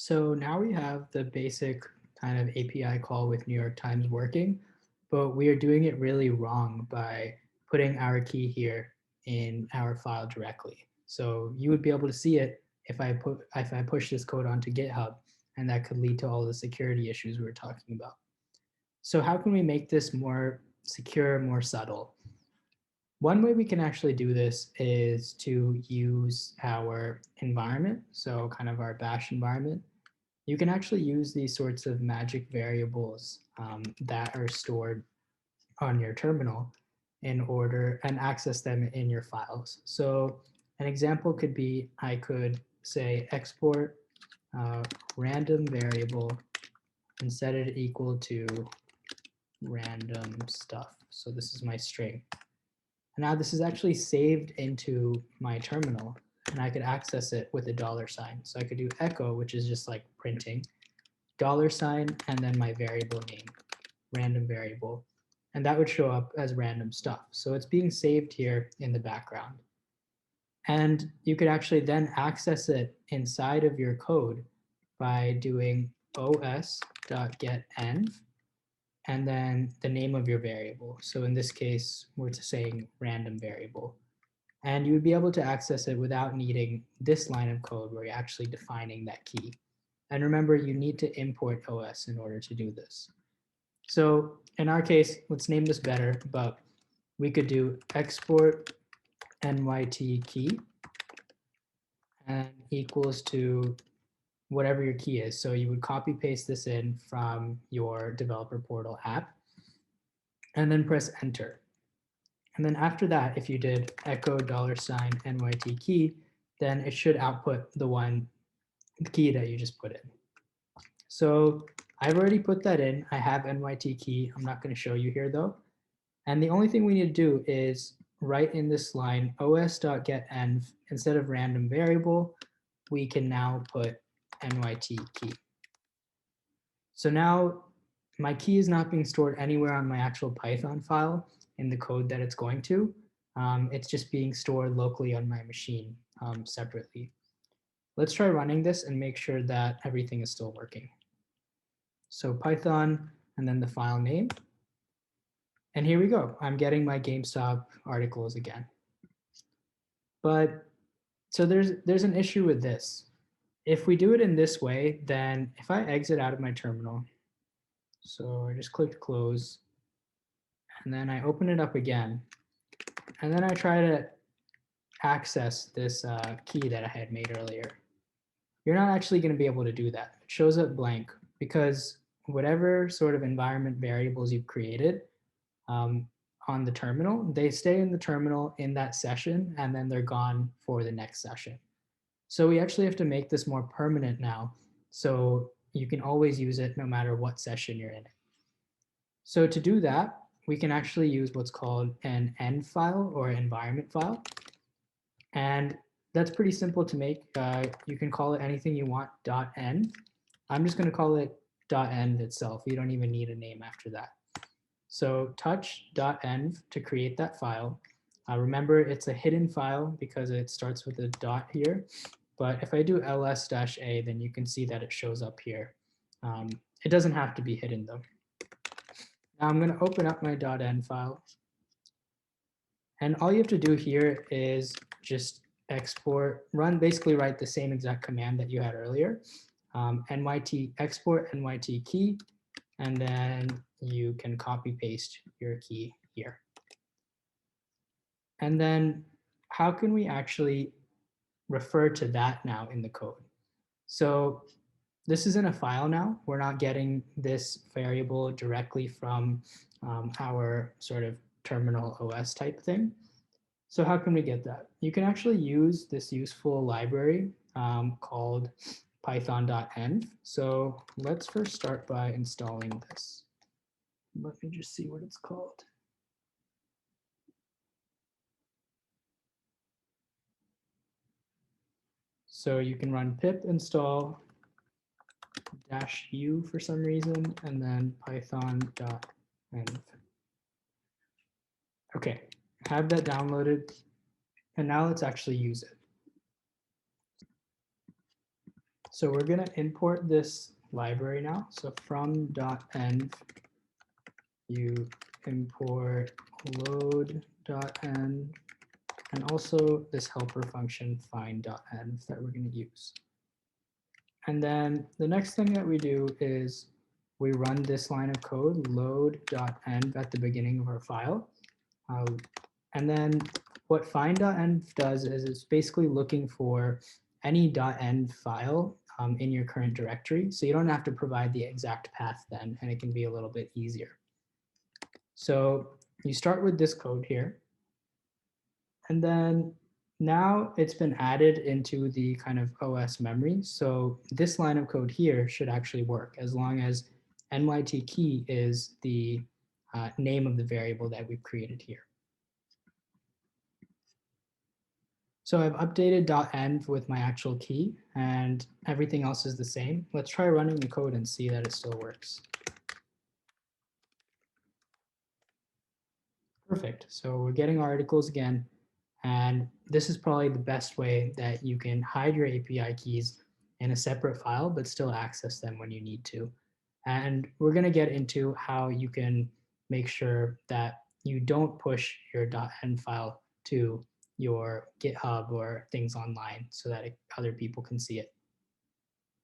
So now we have the basic kind of API call with New York Times working, but we are doing it really wrong by putting our key here in our file directly. So you would be able to see it if I push this code onto GitHub, and that could lead to all the security issues we were talking about. So how can we make this more secure, more subtle? One way we can actually do this is to use our environment, so kind of our bash environment. You can actually use these sorts of magic variables that are stored on your terminal in order and access them in your files. So an example could be I could say export random variable and set it equal to random stuff. So this is my string. And now this is actually saved into my terminal and I could access it with a $sign. So I could do echo, which is just like printing, $sign, and then my variable name, random variable. And that would show up as random stuff. So it's being saved here in the background. And you could actually then access it inside of your code by doing os.getEnv and then the name of your variable. So in this case, we're saying random variable. And you would be able to access it without needing this line of code where you're actually defining that key. And remember, you need to import OS in order to do this. So in our case, let's name this better, but we could do export NYT key and equals to whatever your key is. So you would copy paste this in from your developer portal app and then press enter. And then after that, if you did echo $NYT key, then it should output the key that you just put in. So I've already put that in. I have NYT key. I'm not going to show you here though. And the only thing we need to do is write in this line os.getEnv, instead of random variable, we can now put NYT key. So now my key is not being stored anywhere on my actual Python file in the code that it's going to. It's just being stored locally on my machine separately. Let's try running this and make sure that everything is still working. So Python and then the file name. And here we go. I'm getting my GameStop articles again. But so there's an issue with this. If we do it in this way, then if I exit out of my terminal, so I just click close, and then I open it up again, and then I try to access this key that I had made earlier, you're not actually going to be able to do that. It shows up blank because whatever sort of environment variables you've created on the terminal, they stay in the terminal in that session, and then they're gone for the next session. So we actually have to make this more permanent now, so you can always use it no matter what session you're in. So to do that, we can actually use what's called an env file or environment file. And that's pretty simple to make. You can call it anything you want, .env. I'm just going to call it .env itself. You don't even need a name after that. So touch.env to create that file. Remember, it's a hidden file because it starts with a dot here. But if I do ls-a, then you can see that it shows up here. It doesn't have to be hidden though. Now I'm going to open up my .env file. And all you have to do here is just basically write the same exact command that you had earlier. NYT export NYT key, and then you can copy paste your key here. And then how can we actually refer to that now in the code? So this is in a file now. We're not getting this variable directly from our sort of terminal OS type thing. So how can we get that? You can actually use this useful library called python.env. So let's first start by installing this. Let me just see what it's called. So you can run pip install -u for some reason, and then python.env. Okay, have that downloaded. And now let's actually use it. So we're going to import this library now. So from .env, you import load.env, and also this helper function find.env that we're going to use. And then the next thing that we do is we run this line of code, load.env, at the beginning of our file. And then what find.env does is it's basically looking for any .env file in your current directory. So you don't have to provide the exact path then, and it can be a little bit easier. So you start with this code here. And then now it's been added into the kind of OS memory. So this line of code here should actually work as long as NYT key is the name of the variable that we've created here. So I've updated .env with my actual key and everything else is the same. Let's try running the code and see that it still works. Perfect. So we're getting our articles again. And this is probably the best way that you can hide your API keys in a separate file, but still access them when you need to. And we're going to get into how you can make sure that you don't push your .env file to your GitHub or things online so that other people can see it.